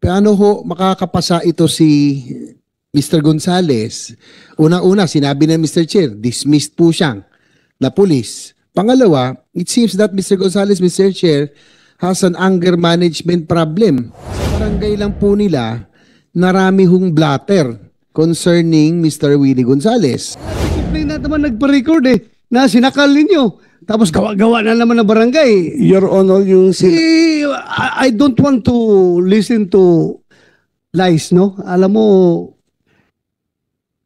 paano ho makakapasa ito si Mr. Gonzales? Una-una, sinabi ng Mr. Chair, dismissed po siyang na pulis. Pangalawa, it seems that Mr. Gonzales, Mr. Chair, has an anger management problem. Sa barangay lang po nila, narami hong blatter concerning Mr. Willie Gonzales. Complain na naman nagpa-record na sinakal ninyo. Tapos gawa-gawa na naman ng barangay. Your Honor, yung I don't want to listen to lies, no? Alam mo,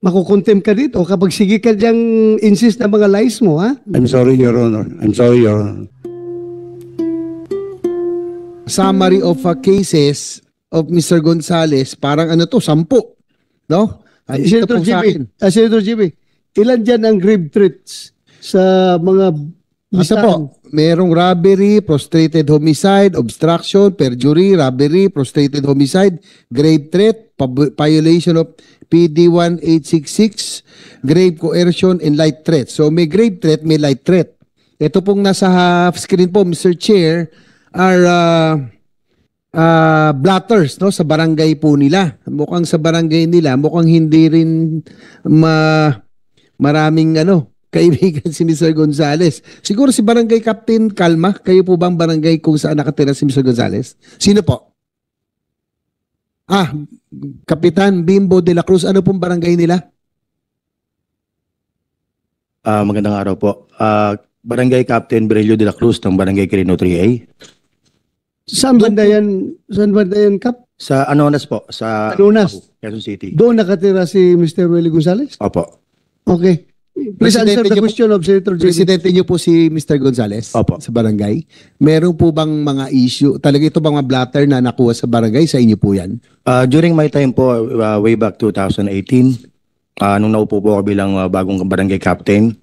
makukontem ka dito kapag sige ka diyang insist na mga lies mo, ha? I'm sorry, Your Honor. I'm sorry, Your Honor. Summary of cases of Mr. Gonzales, parang 10, no? Senator GB, ilan dyan ang grave threats sa mga Isa po, merong robbery, prostrated homicide, obstruction, perjury, robbery, prostrated homicide, grave threat, violation of PD 1866, grave coercion, and light threat. So may grave threat, may light threat. Ito pong nasa half screen po, Mr. Chair, are blatters, no, sa barangay po nila. Mukhang sa barangay nila, mukhang hindi rin maraming kaibigan si Mr. Gonzales. Siguro si Barangay Captain Calma, kayo po bang barangay kung saan nakatira si Mr. Gonzales? Sino po? Kapitan Bimbo de la Cruz, ano pong barangay nila? Magandang araw po. Barangay Captain Berelio de la Cruz ng Barangay Quirino 3A. Saan banda yan, Kap? Sa Anonas po. Sa Anonas? Quezon City. Doon nakatira si Mr. Willie Gonzales? Opo. Okay. Please answer the question of Senator JB. Presidente niyo po si Mr. Gonzales. Opo. Sa barangay. Meron po bang mga issue? Talaga ito bang mga blatter na nakuha sa barangay? Sa inyo po yan? During my time po, way back 2018, nung naupo po ako bilang bagong barangay captain,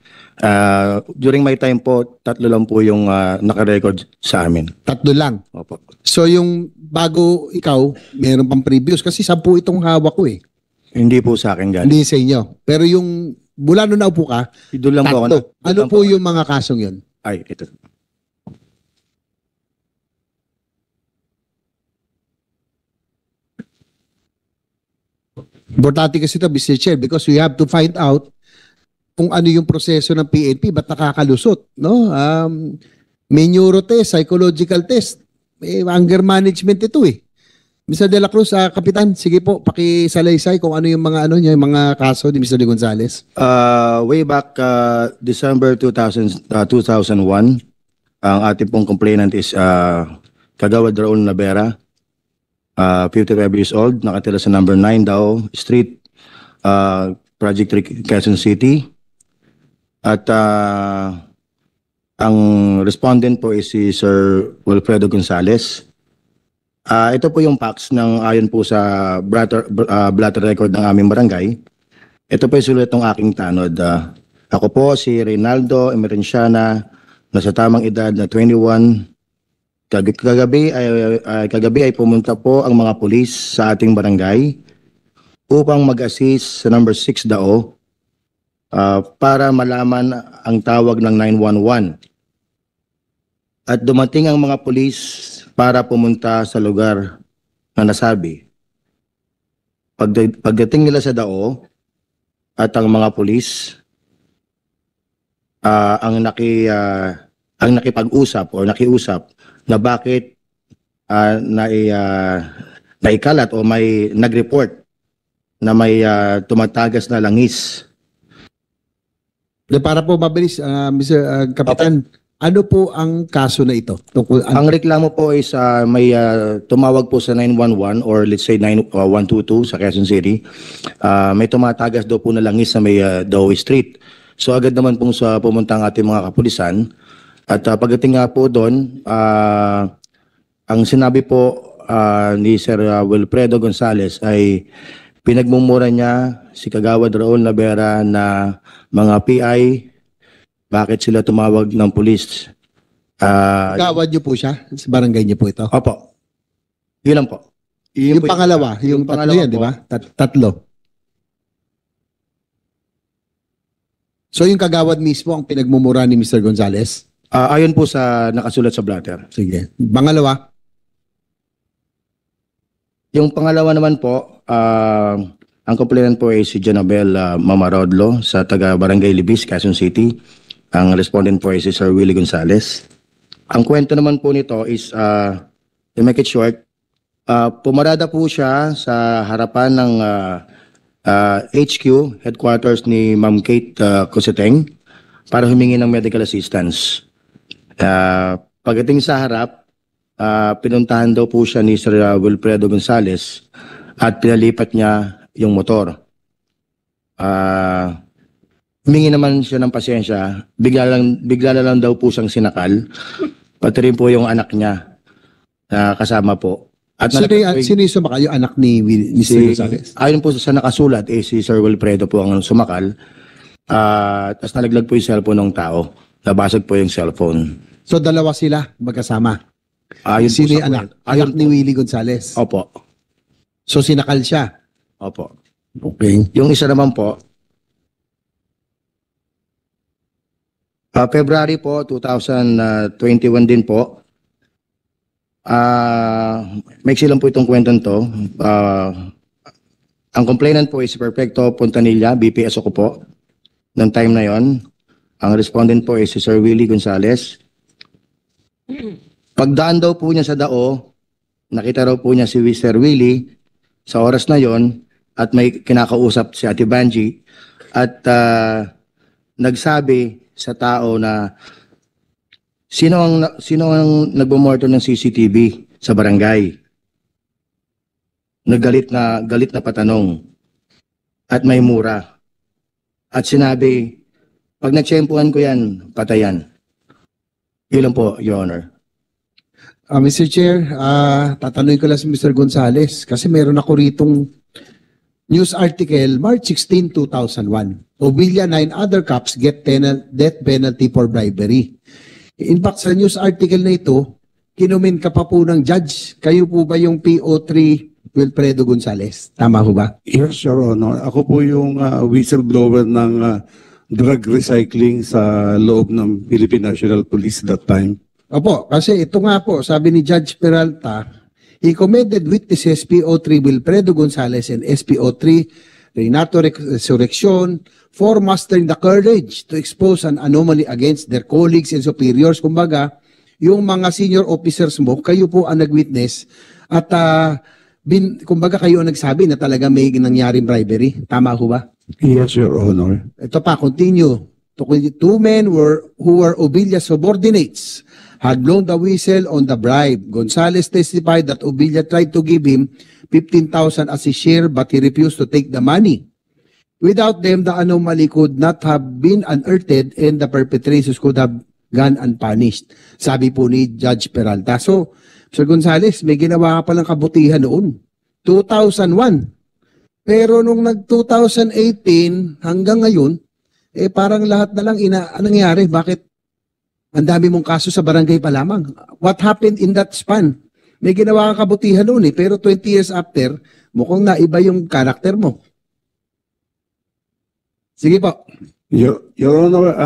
during my time po, 3 lang po yung nakarecord sa amin. 3 lang. Opo. So yung bago ikaw, meron pang previous. Kasi 10 itong hawak ko eh. Hindi po sa akin galing. Hindi sa inyo. Pero yung mula nung naupo ka, Doon lang po ako. 3. Ano po yung mga kasong yun? Ay, ito. Importante kasi ito, Mr. Chair, because we have to find out kung ano yung proseso ng PNP, ba't nakakalusot, no? May neuro test, psychological test, may anger management ito eh. Mr. De La Cruz, Kapitan, sige po, pakisalaysay kung ano yung mga yung mga kaso ni Mr. De Gonzales. Way back December 2001, ang ating pong complainant is Kagawad Raul Navera, 55 years old, nakatira sa number 9 daw Street, Project 3, Quezon City. At ang respondent po is si Sir Wilfredo Gonzales. Ito po yung facts ng ayon po sa blatter record ng aming barangay. Ito po yung sulat ng aking tanod. Ako po si Reynaldo Emerenciana, nasa tamang edad na 21. Kagabi ay pumunta po ang mga pulis sa ating barangay upang mag-assist sa number 6 Dao para malaman ang tawag ng 911. At dumating ang mga pulis para pumunta sa lugar na nasabi. Pagdating nila sa Dao at ang mga pulis ang nakipag-usap o nakiusap na bakit naikalat o may nag-report na may tumatagas na langis. Para po mabilis, Mr. Kapitan, ano po ang kaso na ito? Ang reklamo po is may tumawag po sa 911 or let's say 122 sa Quezon City. May tumatagas daw po na langis sa may Dowie Street. So agad naman pong pumunta ang ating mga kapulisan. At pagdating nga po doon, ang sinabi po ni Sir Wilfredo Gonzales ay pinagmumura niya si Kagawad Raul Navera na mga PI, bakit sila tumawag ng pulis. Kagawad niyo po siya? Sa barangay niyo po ito? Opo. Yun lang po. Yung pangalawa, yung tatlo yan, di ba? Tatlo. So yung kagawad mismo ang pinagmumura ni Mr. Gonzales? Ayon po sa nakasulat sa blatter. Sige. Pangalawa? Yung pangalawa naman po, ang complainant po ay si Jonabel Mamarodlo sa taga Barangay Libis, Quezon City. Ang respondent po ay si Sir Willie Gonzales. Ang kwento naman po nito is, to make it short, pumarada po siya sa harapan ng HQ, headquarters ni Ma'am Kate Coseteng, para humingi ng medical assistance. Pagdating sa harap, pinuntahan daw po siya ni Sir Wilfredo Gonzales at pinalipat niya yung motor. Humingi naman siya ng pasensya, bigla na lang daw po siyang sinakal, pati rin po yung anak niya kasama po. At Sino yung sumakal? Yung anak ni Mr. Gonzales? Ayon po sa nakasulat, si Sir Wilfredo po ang sumakal. Tapos nalaglag po yung cellphone ng tao. Nabasag po yung cellphone. So dalawa sila magkasama. Ayon po Sino sa yung anak? kwento. Anak ni Willie Gonzales. Opo. So sinakal siya. Opo. Okay. Yung isa naman po, February po, 2021 din po, may silang po itong kwentong to. Ang complainant po is si Perfecto Pontanilla, BPS ako po. Noong time na yon, ang respondent po is si Sir Willie Gonzales. Pagdaan daw po niya sa dao, nakita raw po niya si Sir Willie sa oras na yon at may kinakausap si Ate Banji at nagsabi sa tao na sino ang nagbumorto ng CCTV sa barangay. Galit na patanong at may mura. At sinabi, pag natsyempuhan ko yan, patayan. Yun lang po, Your Honor. Mr. Chair, tatanungin ko lang si Mr. Gonzales kasi meron ako ritong news article, March 16, 2001. Obilya, 9 other cops get death penalty for bribery. In fact, sa news article na ito, kinumin ka pa po ng judge. Kayo po ba yung PO3 Wilfredo Gonzales? Tama ho ba? Yes, Your Honor. Ako po yung whistleblower ng drug recycling sa loob ng Philippine National Police that time. Opo, kasi ito nga po, sabi ni Judge Peralta, he commended witnesses PO3 Wilfredo Gonzales and SPO3 Renato Resurrection for mastering the courage to expose an anomaly against their colleagues and superiors. Kumbaga, yung mga senior officers mo, kayo po ang nag-witness at kumbaga kayo ang nagsabi na talaga may nangyaring bribery. Tama ho ba? Yes, Your Honor. Ito pa, continue. Two men who were Obilya subordinates had blown the whistle on the bribe. Gonzales testified that Obilya tried to give him 15,000 as his share but he refused to take the money. Without them, the anomaly could not have been unearthed and the perpetrators could have gone unpunished. Sabi po ni Judge Peralta. So, Sir Gonzales, may ginawa ka palang kabutihan noon. 2001. Pero nung nag-2018 hanggang ngayon, parang lahat na lang nangyari. Bakit? Ang dami mong kaso sa barangay pa lamang. What happened in that span? May ginawa kang kabutihan noon pero 20 years after, mukhang naiba yung karakter mo. Sige po. Your Honor,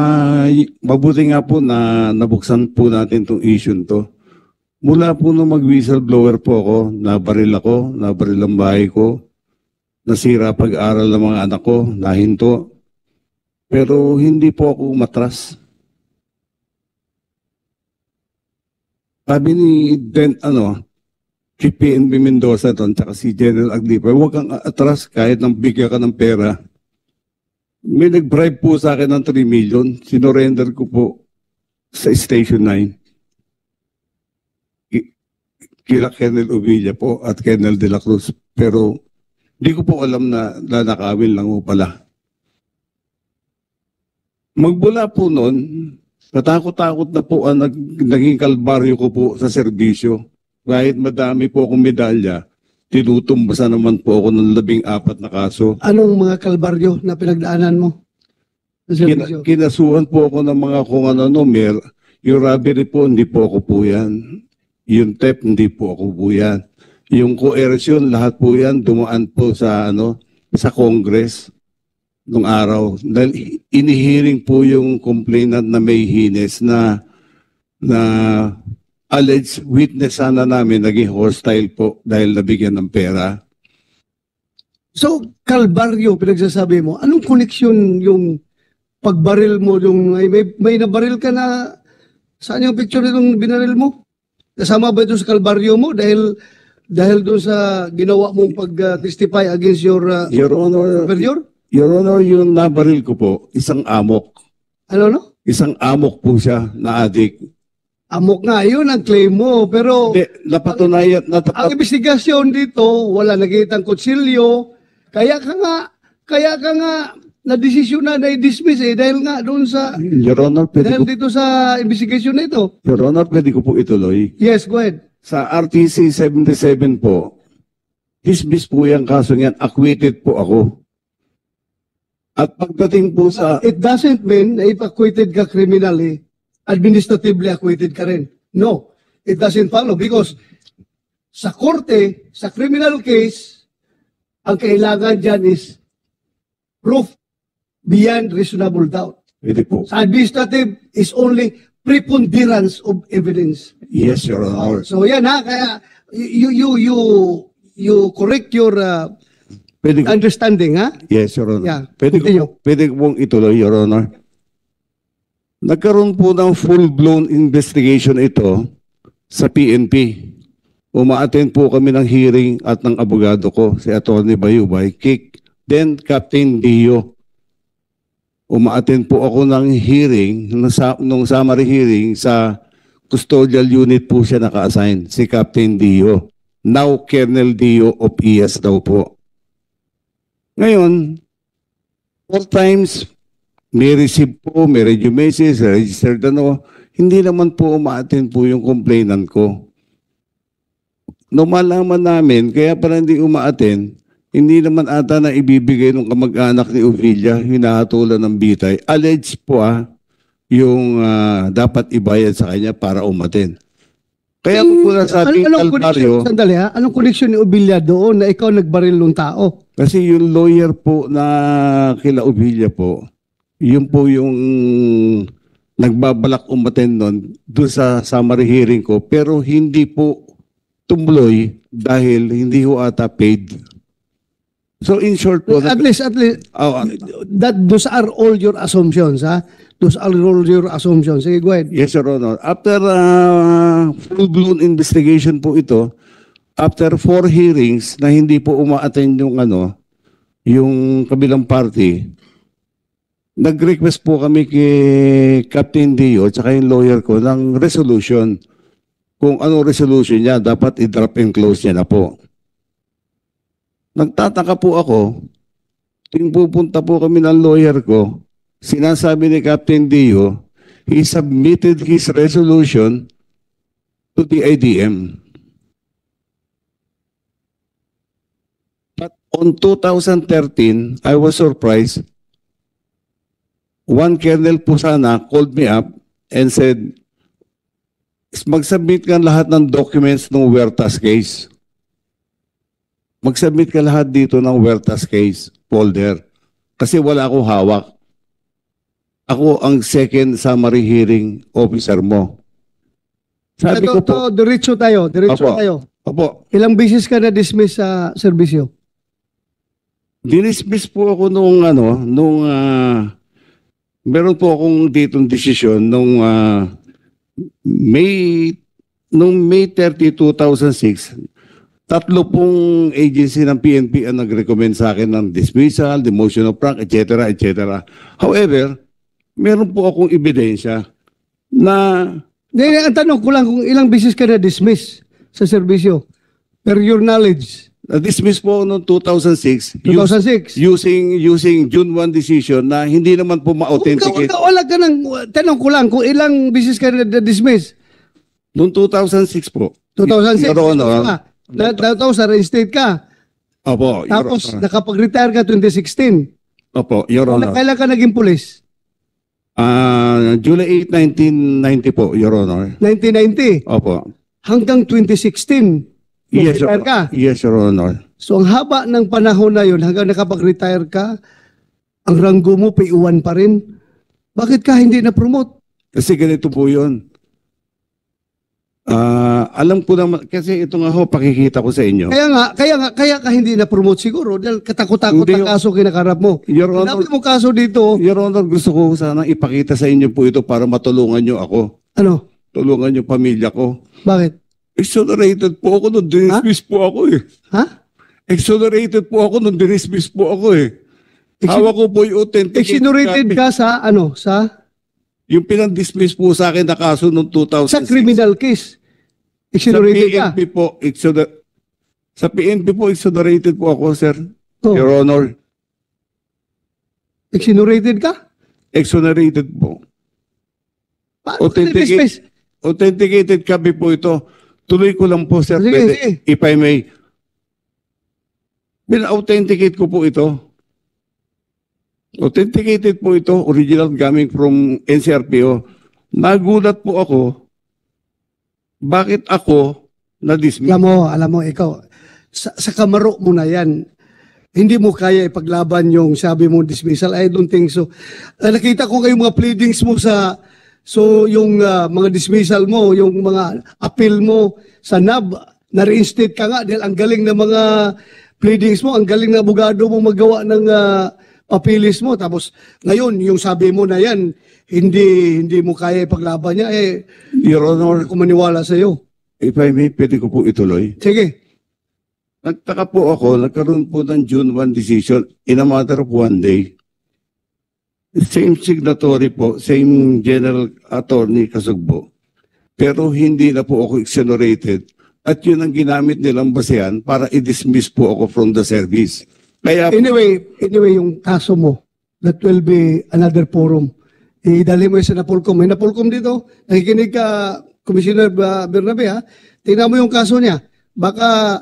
mabuti nga po na nabuksan po natin itong issue to. Mula po nung mag-whistleblower po ako, nabaril ang bahay ko, nasira pag-aral ng mga anak ko, nahinto. Pero hindi po ako umatras. Sabi ni Chief PNP Mendoza doon, tsaka si General Aglipa, huwag kang atras kahit nang bigyan ka ng pera. May nag-bribe po sa akin ng 3 million. Sinorender ko po sa Station 9. Kila Colonel Ovilla po at Colonel De La Cruz. Pero hindi ko po alam na nanakawin lang po pala. Magbula po noon, natakot-takot na po ang naging kalbaryo ko po sa serbisyo. Kahit madami po akong medalya, tinutumbasan naman po ako ng 14 na kaso. Anong mga kalbaryo na pinagdaanan mo? Kinasuhan po ako ng mga kung ano, yung robbery po, hindi po ako po yan. Yung theft, hindi po ako po yan. Yung coercion, lahat po yan, dumaan po sa sa Congress nung araw. Dahil inihiring po yung complainant na may hines na alleged witness sana namin naging hostile po dahil nabigyan ng pera. So, Calvario, pinagsasabi mo, anong koneksyon yung pagbaril mo, yung may nabaril ka na, saan yung picture nitong binaril mo? Kasama ba ito sa Calvario mo dahil doon sa ginawa mong pag-testify against your Your Honor, superior? Your Honor, yung nabaril ko po, isang amok. Ano, no? Isang amok po siya na adik. Amok nga, yun ang claim mo. Pero Hindi, napatunayan, ang investigasyon dito, wala nakitang kutsilyo. Kaya ka nga na-desisyon na i-dismiss dahil nga doon sa, Your Honor, dahil dito sa investigasyon na ito. Your Honor, pwede ko po ituloy. Yes, go ahead. Sa RTC 77 po, dismiss po yung kaso yan, acquitted po ako. At pagdating po sa, It doesn't mean na if acquitted ka criminally, administratively acquitted ka rin. No, it doesn't follow because sa korte, sa criminal case, ang kailangan dyan is proof beyond reasonable doubt. pwede po. Sa administrative is only preponderance of evidence. Yes, Your Honor. So yan ha, kaya you correct your Pwede ko, understanding ha? yes, Your Honor. Yeah, Pwede continue. ko pong ituloy, Your Honor. Nagkaroon po ng full-blown investigation ito sa PNP. Uma-attend po kami ng hearing at ng abogado ko, si Atty. Bayubay, Kik, then Captain Dio. Uma-attend po ako ng hearing, nung summary hearing sa custodial unit po siya naka-assign, si Captain Dio. Now, Colonel Dio of ES daw po. Ngayon, 4 times, may receive po, may radio message, registered hindi naman po uma-attend po yung complainant ko. Nung malaman namin, kaya para hindi uma-attend, hindi naman ata na ibibigay ng kamag-anak ni Ovilia, hinahatulan ng bitay. Alleged po yung dapat ibayad sa kanya para umattend. Kaya po nasabing Calvario, Sandali ha, anong connection ni Obilia doon na ikaw nagbaril ng tao? kasi yung lawyer po na kila Ovilia po, yun po yung nagbabalak umattend nun doon sa summary hearing ko, pero hindi po tumuloy dahil hindi ho ata paid. So in short po, At least, those are all your assumptions, ha? Those are all your assumptions. Sige, go ahead. yes, Your Honor. After full-blown investigation po ito, after 4 hearings na hindi po uma-attend yung kabilang party, nag-request po kami kay Captain Dio at saka yung lawyer ko ng resolution. Kung anong resolution niya, dapat i-drop and close niya na po. Nagtataka po ako, ting pupunta po kami ng lawyer ko, sinasabi ni Captain Dio, he submitted his resolution to the IDM. But on 2013, I was surprised. One Colonel Pusana called me up and said, mag-submit ka lahat ng documents ng Huertas case. Mag-submit ka lahat dito ng Huertas case folder. Kasi wala akong hawak. Ako ang second summary hearing officer mo. Sabi ko po, Diretso tayo. opo, Ilang beses ka na-dismiss sa serbisyo? dinismiss po ako meron po akong ditong desisyon nung May 30, 2006, 3 pong agency ng PNP ang nag-recommend sa akin ng dismissal, demotion of rank, etc., etc. However, meron po akong ebidensya na Ang tanong ko lang kung ilang beses ka na-dismiss sa serbisyo. Per your knowledge. dismiss po ako noong 2006 2006. using June 1 decision na hindi naman po ma-authenticate. Wala ka nang, tanong ko lang kung ilang beses ka na-dismiss. Noong 2006 po. 2006. Your Honor. Tapos reinstate ka. Opo, Your Tapos Honor. nakapag-retire ka 2016. Opo, Your Honor. Kailan ka naging pulis? July 8, 1990 po, Your Honor. 1990. Opo. Hanggang 2016. Yes, Nag-retire ka. Yes, Your Honor. So ang haba ng panahon na yun, hanggang nakapag-retire ka, ang ranggo mo, PU1 pa rin. Bakit ka hindi na-promote? Kasi ganito po yun. Alam ko naman, kasi ito nga ho, pakikita ko sa inyo. Kaya ka hindi na-promote siguro dahil katakot-takot Hindi, ang kaso kinakarap mo. Your Honor, Sinabi mo kaso dito, Your Honor, gusto ko sana ipakita sa inyo po ito para matulungan nyo ako. ano, Tulungan yung pamilya ko. bakit? Exonerated po ako nung dinismiss po ako eh. Ha? Exonerated po ako nung dinismiss po ako eh. Hawak ko po yung authentic. Exonerated ka sa ano? Yung pinang-dismiss po sa akin na kaso noong 2006. Sa criminal case. Exonerated ka. Sa PNP po, exonerated po ako, sir. Oh. Your Honor. Exonerated ka? Exonerated po. Paano ka na-dismiss? Authenticated copy po ito. Tuloy ko lang po, sir. Sige, Pwede, sige. if I may. Pina-authenticate ko po ito. Authenticated po ito. Original coming from NCRPO. Nagulat po ako. Bakit ako na-dismiss? Alam mo, ikaw, sa kamaro mo na yan, hindi mo kaya ipaglaban yung sabi mo dismissal. I don't think so. Nakita ko kayong mga pleadings mo yung mga dismissal mo, yung mga appeal mo sa NAB, na-reinstate ka nga dahil ang galing ng mga pleadings mo, ang galing na abogado mo magawa ng papilis mo. Tapos ngayon, yung sabi mo na yan, hindi mo kaya ipaglaban niya, Your Honor, kung maniwala sa iyo. if I may, pwede ko po ituloy. Sige. Nagtaka po ako, nagkaroon po ng June 1 decision in a matter of 1 day. Same signatory po, same General Attorney Kasugbo. Pero hindi na po ako exonerated at yun ang ginamit nilang basehan para i-dismiss po ako from the service. Kaya Anyway, yung kaso mo, that will be another forum. Idali mo yung sa Napolcom. May Napolcom dito. Nakikinig ka, Commissioner Bernabe, ha? Tingnan mo yung kaso niya. Baka,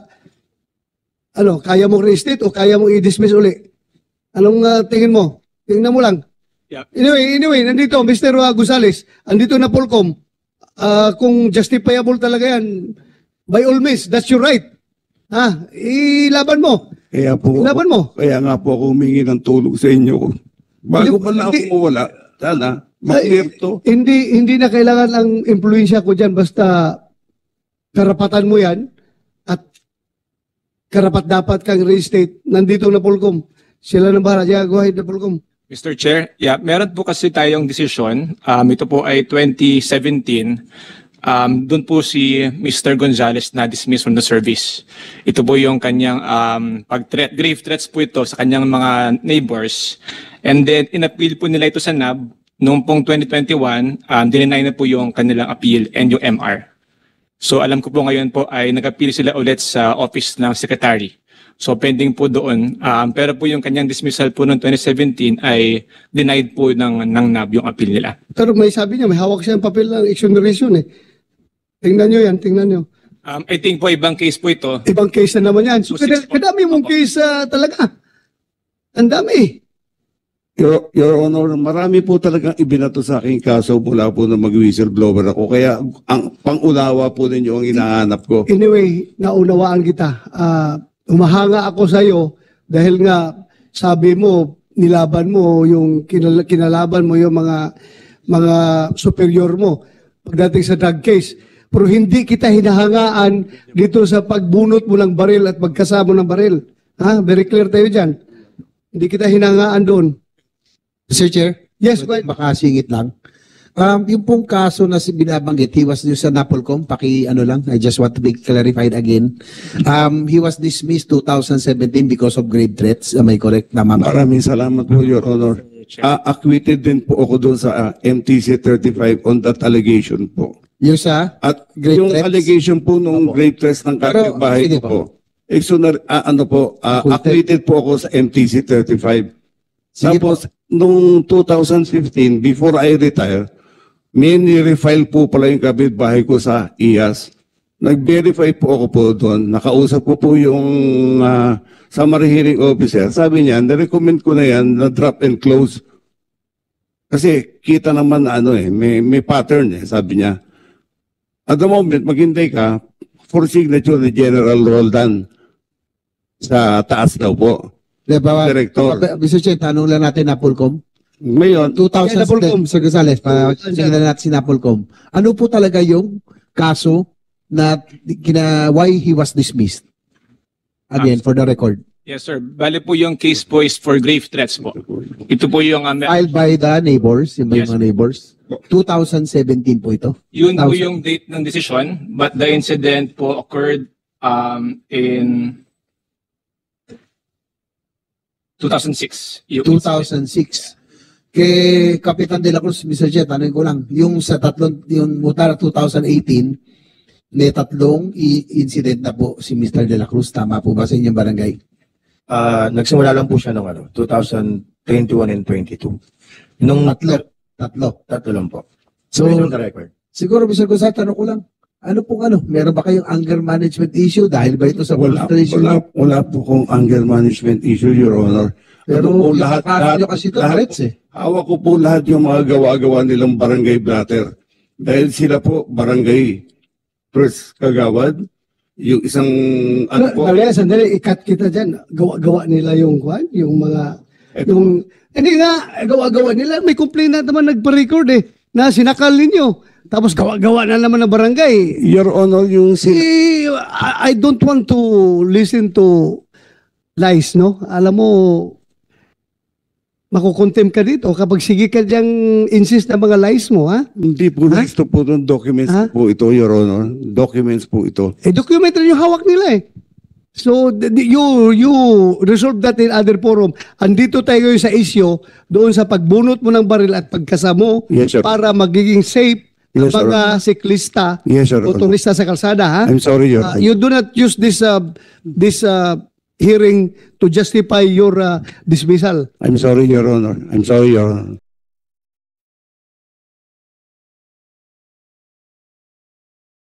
kaya mo reinstate o kaya mo i-dismiss uli. Anong tingin mo? Tingnan mo lang. Yeah. Anyway, nandito, Mr. Gonzales, andito na Polcom. Kung justifiable talaga yan, by all means, that's your right. Ilaban mo. Ilaban mo. Kaya nga po ako humingi ng tulong sa inyo. Bago pa na ako mawala, sana, mag-clear to. Hindi na kailangan ang impluensya ko dyan, basta karapatan mo yan at karapat dapat kang reinstate. Nandito na Polcom. Sila nang bahala. Yeah, go ahead na Polcom. Mr. Chair, meron po kasi tayong desisyon. Ito po ay 2017. Doon po si Mr. Gonzales na dismiss from the service. Ito po yung kanyang grave threats po ito sa kanyang mga neighbors. And then, in-appeal po nila ito sa NAB. Noong pong 2021, dinenay na po yung kanilang appeal and yung MR. So, alam ko po ngayon po ay nag-appeal sila ulit sa office ng secretary. So, pending po doon. Pero po yung kanyang dismissal po noong 2017 ay denied po ng NAB yung appeal nila. Pero may sabi niya, may hawak siyang papel ng exoneration eh. Tingnan nyo yan, tingnan nyo. I think po ibang case po ito. Ibang case na naman yan. So, So, six po. kadami mong case talaga. Ang dami. Your Honor, marami po talagang ibinato sa aking kaso mula po na mag-whistleblower ako. Kaya ang pangunawa po ninyo ang hinahanap ko. Anyway, naunawaan kita. Humahanga ako sa iyo dahil nga sabi mo, nilaban mo yung kinalaban mo yung mga superior mo pagdating sa drug case. Pero hindi kita hinahangaan dito sa pagbunot mo ng baril at pagkasamo ng baril. Very clear tayo dyan. Hindi kita hinahangaan doon. Mr. Chair? Yes, but Makasingit lang. Yung pong kaso na binabanggit, he was sa Napolcom, I just want to be clarified again. He was dismissed 2017 because of grave threats. Am I correct? Tama ba? Maraming salamat po, Your Honor. Acquitted din po ako doon sa MTC 35 on that allegation po. Yung sa At grave yung threats? allegation po nung grave threats ng Pero, kapitbahay sige ko po. Acquitted po ako sa MTC 35. Sige Tapos, nung 2015, before I retire, may nirefile po pala yung kapitbahay ko sa IAS. Nag-verify po ako po doon. Nakausap ko po yung summary hearing officer. Sabi niya, na-recommend ko na yan na drop and close. Kasi kita naman na may pattern sabi niya. At the moment, maghintay ka for signature ni General Roldan sa taas daw po. Diba, Director. Mr. Chair, tanong lang natin Napolcom. Ngayon, 2000, Napolcom. Mr. Gonzales, sige na natin si Napolcom. Ano po talaga yung kaso na why he was dismissed? Again, for the record. Yes, sir. Bale po yung case po is for grave threats po. Ito po yung Filed by the neighbors, yung Yes. mga neighbors. 2017 po ito. yun po 2000. yung date ng decision, but the incident po occurred in 2006. Yung 2006. Kay Kapitan De La Cruz, Mr. Chair, tanong ko lang, yung sa tatlong, yung mutara 2018, may tatlong incident na po si Mr. De La Cruz. Tama po ba sa inyong barangay? Nagsimula lang po siya noong 2021 and 22. Nung Tatlo. lang po. So, Based on the record. siguro, Mr. Gonzales, tanong ko lang, ano pong meron ba kayong anger management issue dahil ba ito sa frustration? Wala po kong anger management issue, Your Honor. Pero Ano po, yung kaso nyo kasi ito, threats eh. Hawak ko po lahat yung mga gawa-gawa nilang barangay blatter. Dahil sila po barangay first kagawad. Yung isang ano po. Sandali, ikat kita dyan. Gawa nila yung kwan, yung mga, yung, hindi nga, gawa nila. May complaint na naman nagpa-record na sinakal ninyo. Tapos gawa na naman ng barangay. Your Honor, yung I don't want to listen to lies, no? Alam mo, makukontem ka dito kapag sige ka diyang insist na mga lies mo, ha? hindi po gusto po ng documents Ha? po ito, Your Honor. Documents po ito. Documentary yung hawak nila eh. So, you resolve that in other forum. Andito tayo sa issue doon sa pagbunot mo ng baril at pagkasamo Yes, sir. para magiging safe Yes, sir. mga siklista, Yes, Your Honor. motorista sa kalsada, ha? I'm sorry, Your Honor. You do not use this hearing to justify your dismissal. I'm sorry, Your Honor. I'm sorry, Your Honor.